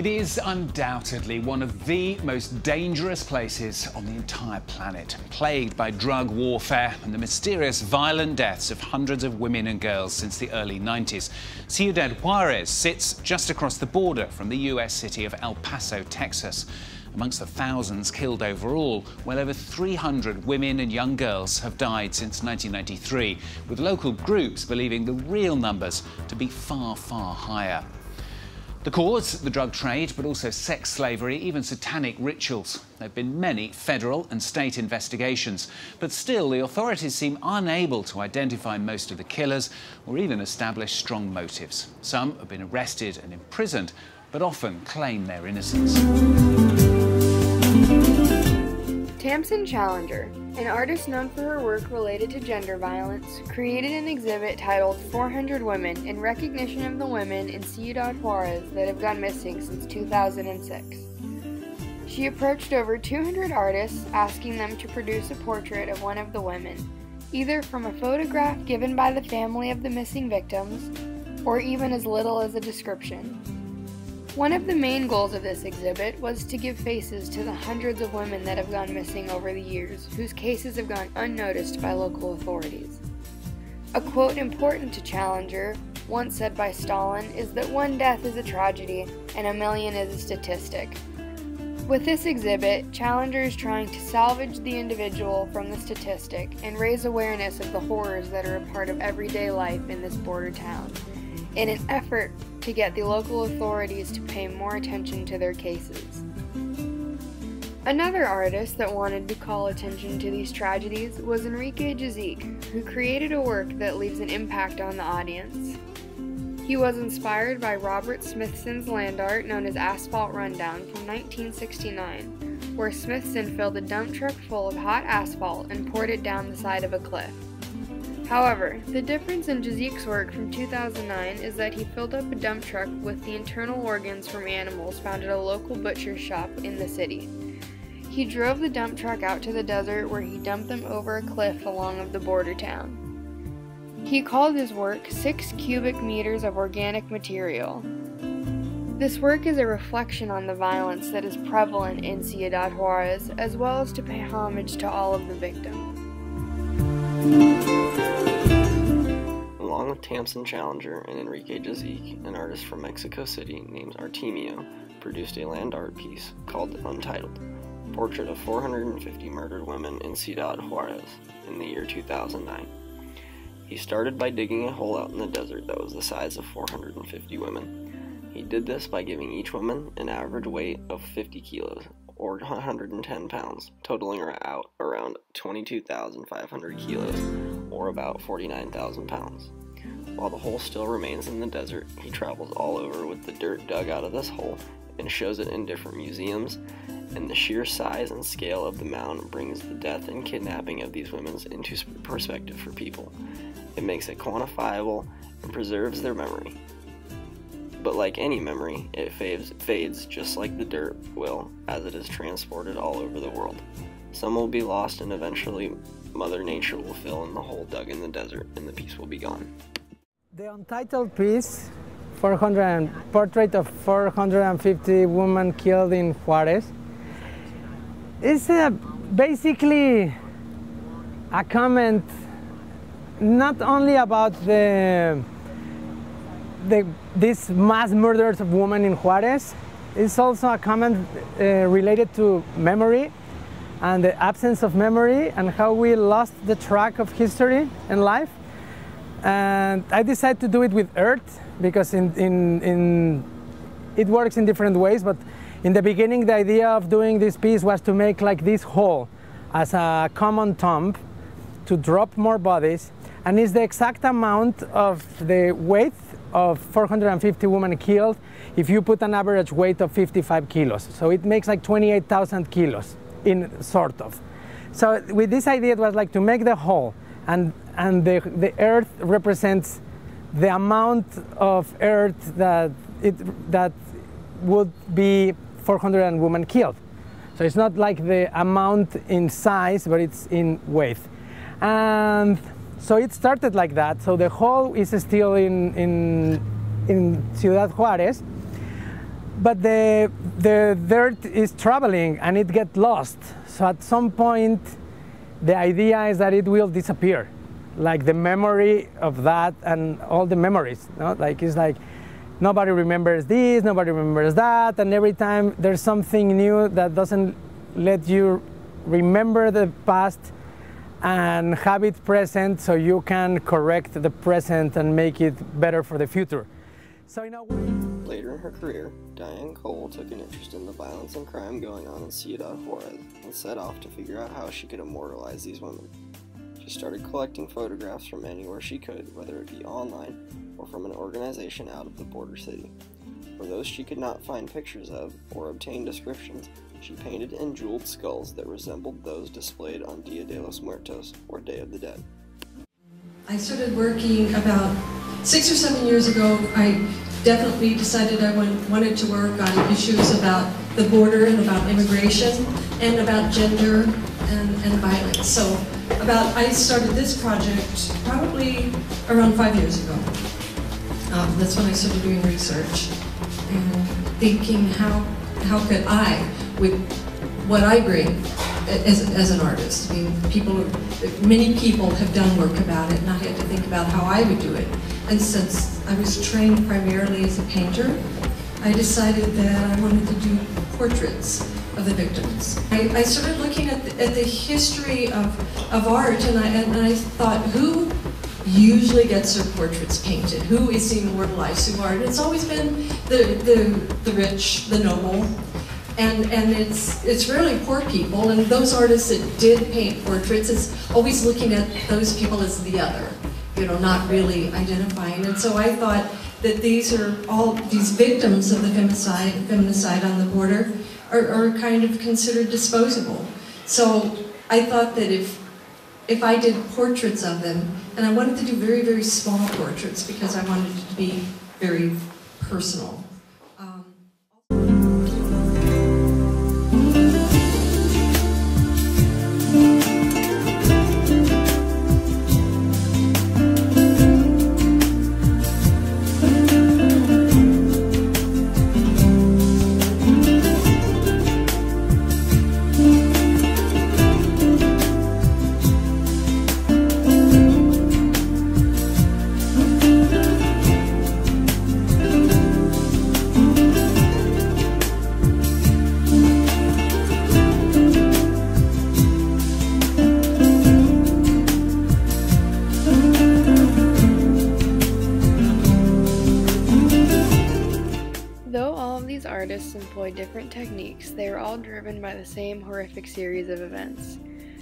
It is undoubtedly one of the most dangerous places on the entire planet, plagued by drug warfare and the mysterious violent deaths of hundreds of women and girls since the early 90s. Ciudad Juarez sits just across the border from the US city of El Paso, Texas. Amongst the thousands killed overall, well over 300 women and young girls have died since 1993, with local groups believing the real numbers to be far, far higher. The cause, the drug trade, but also sex slavery, even satanic rituals. There have been many federal and state investigations, but still the authorities seem unable to identify most of the killers or even establish strong motives. Some have been arrested and imprisoned, but often claim their innocence. Tamsen Challenger, an artist known for her work related to gender violence, created an exhibit titled 400 Women in recognition of the women in Ciudad Juarez that have gone missing since 2006. She approached over 200 artists asking them to produce a portrait of one of the women, either from a photograph given by the family of the missing victims, or even as little as a description. One of the main goals of this exhibit was to give faces to the hundreds of women that have gone missing over the years, whose cases have gone unnoticed by local authorities. A quote important to Challenger, once said by Stalin, is that one death is a tragedy and a million is a statistic. With this exhibit, Challenger is trying to salvage the individual from the statistic and raise awareness of the horrors that are a part of everyday life in this border town, in an effort to get the local authorities to pay more attention to their cases. Another artist that wanted to call attention to these tragedies was Enrique Jazik, who created a work that leaves an impact on the audience. He was inspired by Robert Smithson's land art known as Asphalt Rundown from 1969, where Smithson filled a dump truck full of hot asphalt and poured it down the side of a cliff. However, the difference in Jazik's work from 2009 is that he filled up a dump truck with the internal organs from animals found at a local butcher's shop in the city. He drove the dump truck out to the desert where he dumped them over a cliff along of the border town. He called his work 6 cubic meters of organic material. This work is a reflection on the violence that is prevalent in Ciudad Juarez, as well as to pay homage to all of the victims. Along with Tamsen Challenger and Enrique Jazik, an artist from Mexico City named Artemio produced a land art piece called Untitled, Portrait of 450 Murdered Women in Ciudad Juarez in the year 2009. He started by digging a hole out in the desert that was the size of 450 women. He did this by giving each woman an average weight of 50 kilos, or 110 pounds, totaling out around 22,500 kilos, or about 49,000 pounds. While the hole still remains in the desert, he travels all over with the dirt dug out of this hole and shows it in different museums, and the sheer size and scale of the mound brings the death and kidnapping of these women into perspective for people. It makes it quantifiable and preserves their memory. But like any memory, it fades just like the dirt will as it is transported all over the world. Some will be lost and eventually Mother Nature will fill in the hole dug in the desert and the piece will be gone. The Untitled piece, portrait of 450 women killed in Juarez, is basically a comment not only about these mass murders of women in Juarez. It's also a comment related to memory and the absence of memory and how we lost the track of history and life. And I decided to do it with earth because it works in different ways, but in the beginning the idea of doing this piece was to make like this hole as a common tomb to drop more bodies, and it's the exact amount of the weight of 450 women killed if you put an average weight of 55 kilos. So it makes like 28,000 kilos in sort of. So with this idea it was like to make the hole, and the earth represents the amount of earth that would be 400 women killed. So it's not like the amount in size, but it's in weight. And so it started like that. So the hole is still in Ciudad Juarez. but the dirt is traveling and it gets lost. So at some point, the idea is that it will disappear, like the memory of that and all the memories. No? Like it's like nobody remembers this, nobody remembers that, and every time there's something new that doesn't let you remember the past and have it present, so you can correct the present and make it better for the future. So in a way. Later in her career, Diane Cole took an interest in the violence and crime going on in Ciudad Juarez and set off to figure out how she could immortalize these women. She started collecting photographs from anywhere she could, whether it be online or from an organization out of the border city. For those she could not find pictures of or obtain descriptions, she painted and jeweled skulls that resembled those displayed on Dia de los Muertos, or Day of the Dead. I started working about 6 or 7 years ago. I definitely decided I wanted to work on issues about the border and about immigration and about gender and violence. So I started this project probably around 5 years ago. That's when I started doing research and thinking how could I, with what I bring as an artist. I mean, many people have done work about it, and I had to think about how I would do it. And since I was trained primarily as a painter, I decided that I wanted to do portraits of the victims. I started looking at the history of art, and I thought, who usually gets their portraits painted? Who is immortalized through art? It's always been the rich, the noble. And it's rarely poor people, and those artists that did paint portraits is always looking at those people as the other, you know, not really identifying. And so I thought that these victims of the feminicide on the border are kind of considered disposable. So I thought that if I did portraits of them, and I wanted to do very, very small portraits because I wanted it to be very personal. Artists employ different techniques. They are all driven by the same horrific series of events.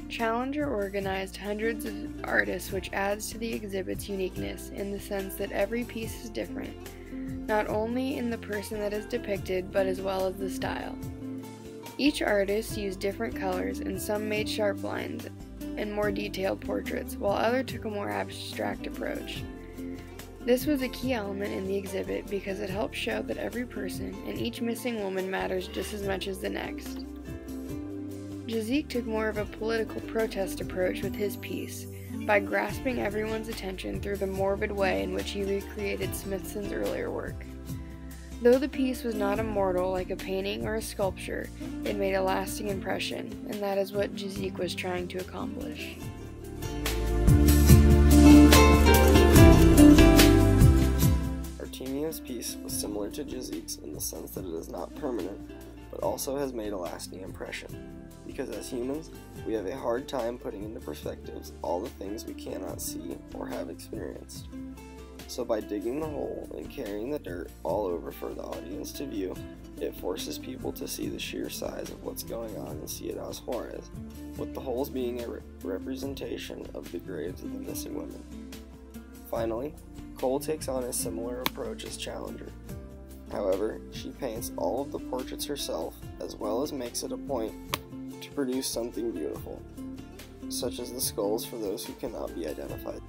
Challenger organized hundreds of artists, which adds to the exhibit's uniqueness in the sense that every piece is different, not only in the person that is depicted, but as well as the style. Each artist used different colors, and some made sharp lines and more detailed portraits, while others took a more abstract approach. This was a key element in the exhibit because it helped show that every person and each missing woman matters just as much as the next. Jazik took more of a political protest approach with his piece, by grasping everyone's attention through the morbid way in which he recreated Smithson's earlier work. Though the piece was not immortal like a painting or a sculpture, it made a lasting impression, and that is what Jazik was trying to accomplish. Artemio's piece was similar to Jazik's in the sense that it is not permanent, but also has made a lasting impression, because as humans, we have a hard time putting into perspectives all the things we cannot see or have experienced. So by digging the hole and carrying the dirt all over for the audience to view, it forces people to see the sheer size of what's going on in Ciudad Juarez, with the holes being a representation of the graves of the missing women. Finally, Cole takes on a similar approach as Challenger. However, she paints all of the portraits herself, as well as makes it a point to produce something beautiful, such as the skulls for those who cannot be identified.